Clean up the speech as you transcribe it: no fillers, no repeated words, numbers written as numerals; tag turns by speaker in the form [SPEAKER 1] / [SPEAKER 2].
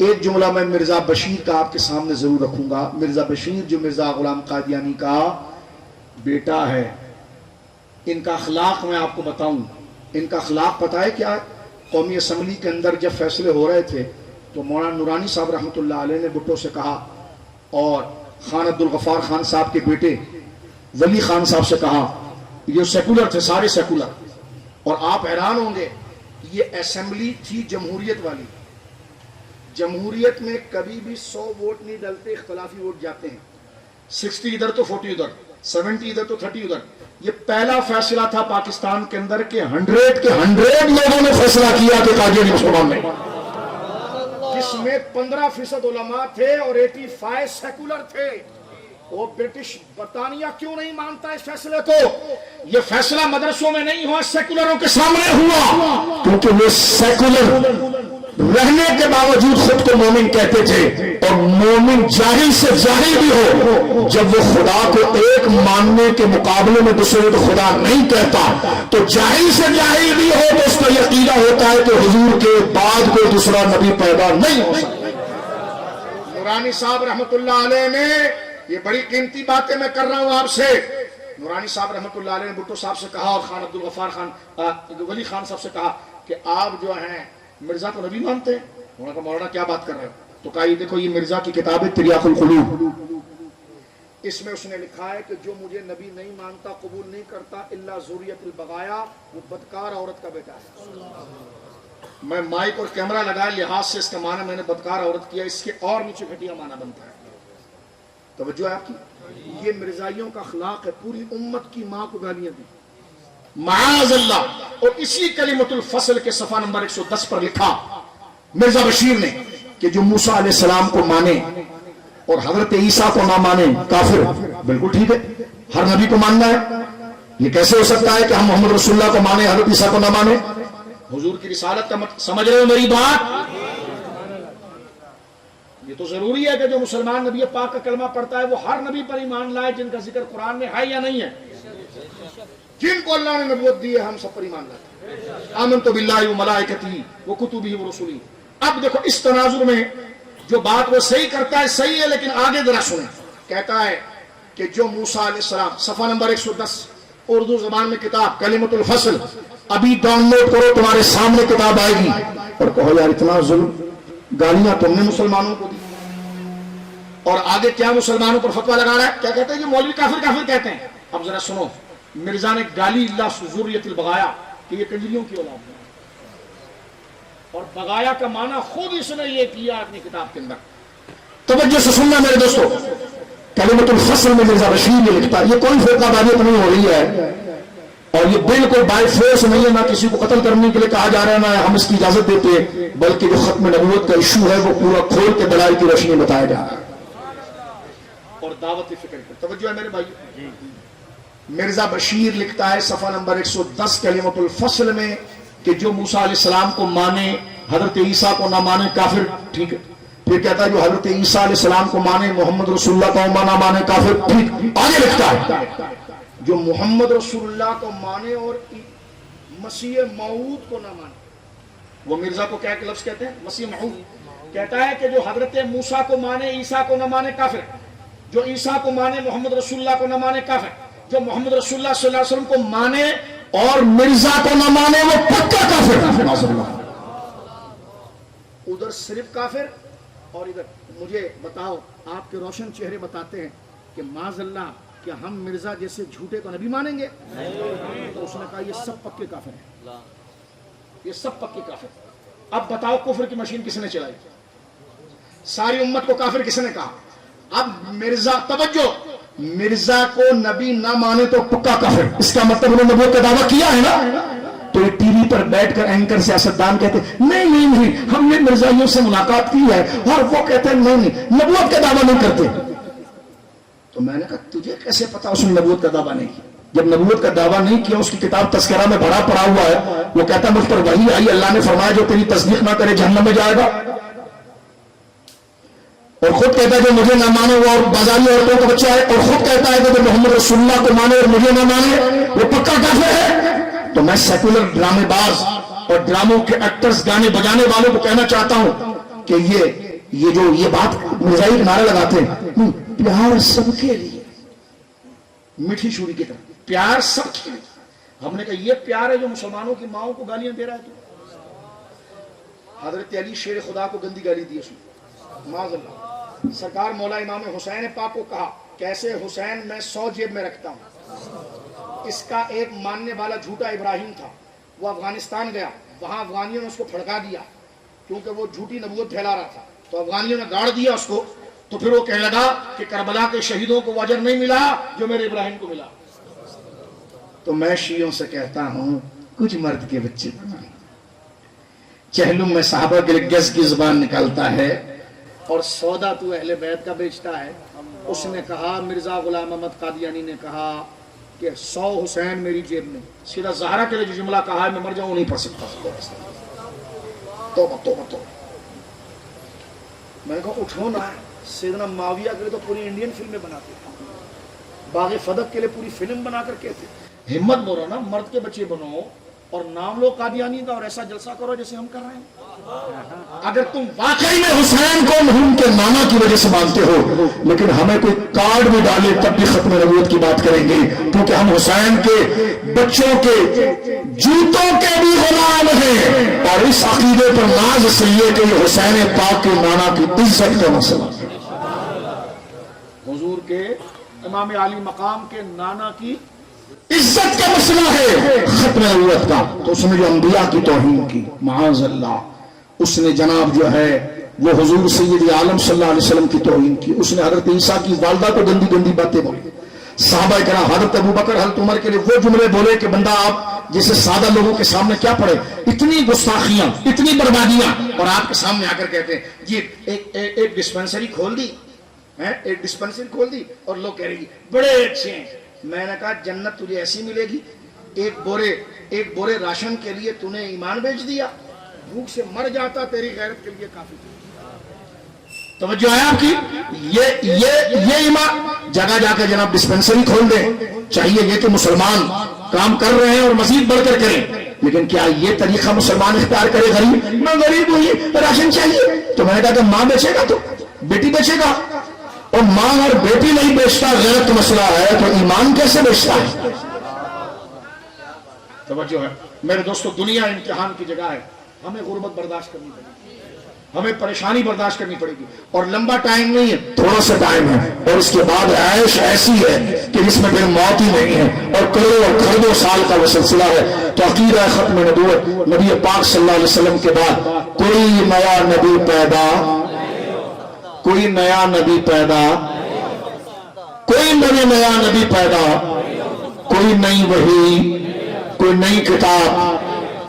[SPEAKER 1] ایک جملہ میں مرزا بشیر کا آپ کے سامنے ضرور رکھوں گا. مرزا بشیر جو مرزا غلام قادیانی کا بیٹا ہے، ان کا اخلاق میں آپ کو بتاؤں. ان کا اخلاق پتہ ہے کیا؟ قومی اسمبلی کے اندر جب فیصلے ہو رہے تھے تو مولانا نورانی صاحب رحمۃ اللہ علیہ نے بھٹو سے کہا، اور خان عبدالغفار خان صاحب کے بیٹے ولی خان صاحب سے کہا، یہ سیکولر تھے، سارے سیکولر، اور آپ حیران ہوں گے یہ اسمبلی تھی جمہوریت والی. جمہوریت میں کبھی بھی 100 ووٹ نہیں ڈلتے، اختلافی ووٹ جاتے ہیں. 60 ادھر تو 40 ادھر، 70 ادھر تو 30 ادھر. یہ پہلا فیصلہ تھا پاکستان کے اندر کہ 100 کے 100 لوگوں نے فیصلہ کیا کہ قادیانی مسلمان میں، جس میں 15% علماء تھے اور 85 سیکولر تھے. وہ برٹش برطانیہ کیوں نہیں مانتا اس فیصلے کو؟ یہ فیصلہ مدرسوں میں نہیں ہوا، سیکولروں کے سامنے ہوا، کیونکہ وہ سیکولر رہنے کے باوجود خود کو مومن کہتے تھے. اور مومن جاہل سے جاہل بھی ہو، جب وہ خدا کو ایک ماننے کے مقابلے میں دوسرے کو خدا نہیں کہتا تو جاہل سے جاہل بھی ہو تو اس کا یہ عقیدہ ہوتا ہے کہ حضور کے بعد کوئی دوسرا نبی پیدا نہیں ہو سکتا. نورانی صاحب رحمت اللہ علیہ نے، یہ بڑی قیمتی باتیں میں کر رہا ہوں آپ سے، نورانی صاحب رحمت اللہ علیہ نے بھٹو صاحب سے کہا اور خان عبدالغفار خان ولی خان صاحب سے کہا کہ آپ جو ہیں مرزا کو نبی مانتے ہیں؟ انہوں نے کہا مولانا کیا بات کر رہے ہو؟ تو کہا یہ دیکھو یہ مرزا کی کتاب ہے تریاق القلوب، اس میں اس نے لکھا ہے کہ جو مجھے نبی نہیں مانتا، قبول نہیں کرتا الا ذریت البغایا، وہ بدکار عورت کا بیٹا ہے. میں مائک اور کیمرہ لگائے لحاظ سے اس کا معنی میں نے بدکار عورت کیا، اس کے اور نیچے گھٹیا معنی بنتا ہے. توجہ ہے آپ کی؟ یہ مرزائیوں کا اخلاق ہے. پوری امت کی ماں کو گالیاں دی معاذ اللہ. اور اسی کلمۃ الفصل کے صفحہ نمبر 110 پر لکھا مرزا بشیر نے کہ جو موسیٰ علیہ السلام کو مانے اور حضرت عیسیٰ کو نہ مانے کافر. بالکل ٹھیک ہے، ہر نبی کو ماننا ہے. یہ کیسے ہو سکتا ہے کہ ہم محمد رسول اللہ کو مانے، حضرت عیسیٰ کو نہ مانے؟ حضور کی رسالت کا سمجھ رہے ہو میری بات؟ یہ تو ضروری ہے کہ جو مسلمان نبی پاک کا کلمہ پڑھتا ہے وہ ہر نبی پر ایمان لائے جن کا ذکر قرآن میں ہے یا نہیں ہے. جن کو اللہ نے نبوت دی ہے ہم سب پر ایمان لاتے ہیں. آمنت باللہ و ملائکتہ و کتبہ و رسلہ. اب دیکھو اس تناظر میں جو بات وہ صحیح کرتا ہے صحیح ہے، لیکن آگے ذرا سنیں. کہتا ہے کہ جو موسیٰ علیہ السلام، صفحہ نمبر 110 اردو زبان میں کتاب کلمۃ الفصل، ابھی ڈاؤن لوڈ کرو، تمہارے سامنے کتاب آئے گی. اور کہو یار اتنا ظلم، گالیاں تم نے مسلمانوں کو دی، اور آگے کیا مسلمانوں پر فتویٰ لگا رہا ہے؟ کیا کہتے ہیں کہ مولوی کافر کافر کہتے ہیں. اب ذرا سنو، مرزا نے گالی اللہ ذریت البغایا کہ یہ کنجریوں کی اولاد ہے، اور بغایا کا معنی خود اس نے یہ کیا اپنی کتاب کے اندر. توجہ سے سننا میرے دوستو، کلمۃ الفصل میں مرزا بشیر یہ لکھتا ہے. یہ کوئی فرقہ واریت نہیں ہو رہی ہے، اور یہ بالکل بائی فورس نہیں ہے، نہ کسی کو قتل کرنے کے لیے کہا جا رہا ہے، نہ ہم اس کی اجازت دیتے، بلکہ جو ختم نبوت کا ایشو ہے وہ پورا کھول کے دلائل کی روشنی میں بتایا جا رہا ہے اور دعوت فکر پر. توجہ ہے میرے بھائی. مرزا بشیر لکھتا ہے صفحہ نمبر 110 کلمۃ الفصل میں کہ جو موسیٰ علیہ السلام کو مانے حضرت عیسیٰ کو نہ مانے کافر. ٹھیک ہے. پھر کہتا ہے جو حضرت عیسیٰ علیہ السلام کو مانے محمد رسول اللہ کو نہ مانے کافر. ٹھیک. آگے لکھتا ہے جو محمد رسول اللہ کو مانے اور مسیح موعود کو نہ مانے، وہ مرزا کو کیا لفظ کہتے ہیں؟ مسیح موعود. کہتا ہے کہ جو حضرت موسیٰ کو مانے عیسیٰ کو نہ مانے کافر، جو عیسیٰ کو مانے محمد رسول اللہ کو نہ مانے کافر، جو محمد رسول اللہ صلی اللہ علیہ وسلم کو مانے اور مرزا کو نہ مانے وہ پکا کافر. ادھر صرف کافر اور ادھر. مجھے بتاؤ، آپ کے روشن چہرے بتاتے ہیں کہ معاذ اللہ کہ ہم مرزا جیسے جھوٹے کو نبی مانیں گے؟ تو اس نے کہا یہ سب پکے کافر ہیں، یہ سب پکے کافر. اب بتاؤ کفر کی مشین کس نے چلائی؟ ساری امت کو کافر کس نے کہا؟ اب مرزا، توجہ، مرزا کو نبی نہ مانے تو پکا کافر. اس کا مطلب انہوں نے نبوت کا دعویٰ کیا ہے نا. تو یہ ٹی وی پر بیٹھ کر اینکر سیاستدان کہتے نہیں ہم نے مرزائیوں سے ملاقات کی ہے، اور وہ کہتے ہیں نہیں نبوت کا دعویٰ نہیں کرتے. تو میں نے کہا تجھے کیسے پتا اس نے نبوت کا دعویٰ نہیں کیا؟ جب نبوت کا دعویٰ نہیں کیا، اس کی کتاب تذکرہ میں بھرا پڑا ہوا ہے. وہ کہتا ہے مجھ پر وحی آئی، اللہ نے فرمایا جو تیری تصدیق نہ کرے جہنم میں جائے گا. اور خود کہتا ہے جو مجھے نہ مانے وہ اور بازاری عورتوں کا بچہ ہے. اور خود کہتا ہے کہ جو محمد رسول اللہ کو مانے اور مجھے نہ مانے وہ پکا کافر ہے. تو میں سیکولر ڈرامے باز اور ڈراموں کے ایکٹرز، گانے بجانے والوں کو کہنا چاہتا ہوں کہ یہ یہ جو یہ بات مرزائی نعرے لگاتے ہیں پیار سب کے لیے، میٹھی چھری کی طرح پیار سب کے لیے. ہم نے کہا یہ پیار ہے جو مسلمانوں کی ماؤں کو گالیاں دے رہا ہے. تو حضرت علی شیر خدا کو گندی گالی دی اس نے معاذ اللہ. سرکار مولا امام حسین پاک کو کہا کیسے حسین میں 100 جیب میں رکھتا ہوں. اس کا ایک ماننے والا جھوٹا ابراہیم تھا، وہ افغانستان گیا، وہاں افغانیوں نے اس کو پھڑکا دیا کیونکہ وہ جھوٹی نبوت پھیلا رہا تھا. تو افغانیوں نے گاڑ دیا اس کو. تو پھر وہ کہنے لگا کہ کربلا کے شہیدوں کو وہ اجر نہیں ملا جو میرے ابراہیم کو ملا. تو میں شیعوں سے کہتا ہوں کچھ مرد کے بچے بنائیں. چہلم میں صحابہ کے لیے گز کی زبان نکالتا ہے اور سودا تو اہل بیت کا بیچتا ہے. اس نے کہا مرزا غلام احمد قادیانی نے کہا کہ 100 حسین میری جیب میں. سیدھا زہرا کے لیے جو جملہ کہا ہے میں مر جاؤں نہیں پڑھ سکتا. توبہ توبہ توبہ. میں نے کہا اٹھو نا. سیدنا معاویہ کے لیے تو پوری انڈین فلمیں بناتے تھے، باغ فدق کے لیے پوری فلم بنا کر کہتے ہمت بولو نا، مرد کے بچے بنو اور نام لو قادیانی کا اور ایسا جلسہ کرو جیسے ہم کر رہے ہیں. اگر تم واقعی میں حسین کو مرحوم کے نانا کی وجہ سے مانتے ہو، لیکن ہمیں کوئی کارڈ بھی ڈالے تب بھی ختم نبوت کی بات کریں گے، کیونکہ ہم حسین کے بچوں کے جوتوں کے بھی غلام ہیں. اور اس عقیدے پر ناز اس لیے کہ یہ حسین پاک کے نانا کی عزت کا مسئلہ، حضور کے امام عالی مقام کے نانا کی عزت کا مسئلہ ہے، ختم نبوت کا. تو اس نے جو انبیاء کی توہین کی معاذ اللہ، اس نے جناب جو ہے وہ حضور سید عالم صلی اللہ علیہ وسلم کی توہین کی. اس نے حضرت عیسیٰ کی والدہ کو گندی گندی باتیں بولی. صحابہ کرام حضرت ابوبکر حضرت عمر کے لیے وہ جملے بولے کہ بندہ آپ جیسے سادہ لوگوں کے سامنے کیا پڑھے. اتنی گستاخیاں، اتنی بربادیاں، اور آپ کے سامنے آ کر کہتے ہیں جی ایک ڈسپنسری کھول دی، ایک ڈسپنسری کھول دی اور لوگ کہہ رہے ہیں بڑے اچھے ہیں. میں نے کہا جنت تجھے ایسی ملے گی، ایک بورے راشن کے لیے تو نے ایمان بیچ دیا. بھوک سے مر جاتا تیری غیرت کے لیے کافی تھی. توجہ ہے آپ کی. یہ ایمان جگہ جا کے جناب ڈسپنسری کھول دیں. چاہیے یہ کہ مسلمان کام کر رہے ہیں اور مزید بڑھ کر کریں، لیکن کیا یہ طریقہ مسلمان اختیار کرے؟ غریب میں غریب ہوں راشن چاہیے. تو میں نے کہا کہ ماں بیچے گا تو بیٹی بیچے گا، اور ماں اور بیٹی نہیں بیچتا غیرت مسئلہ ہے تو ایمان کیسے بیچتا ہے؟ توجہ ہے میرے دوستو. دنیا امتحان کی جگہ ہے. ہمیں غربت برداشت کرنی پڑے گی، ہمیں پریشانی برداشت کرنی پڑے گی، اور لمبا ٹائم نہیں ہے، تھوڑا سا ٹائم ہے. اور اس کے بعد عیش ایسی ہے کہ جس میں پھر موت ہی نہیں ہے، اور کروڑوں اور کھربوں سال کا وہ سلسلہ ہے. تو عقیدہ ختم نبوت، نبی پاک صلی اللہ علیہ وسلم کے بعد کوئی نیا نبی پیدا، کوئی نیا نبی پیدا، کوئی نیا نبی پیدا، کوئی نئی وحی، کوئی نئی کتاب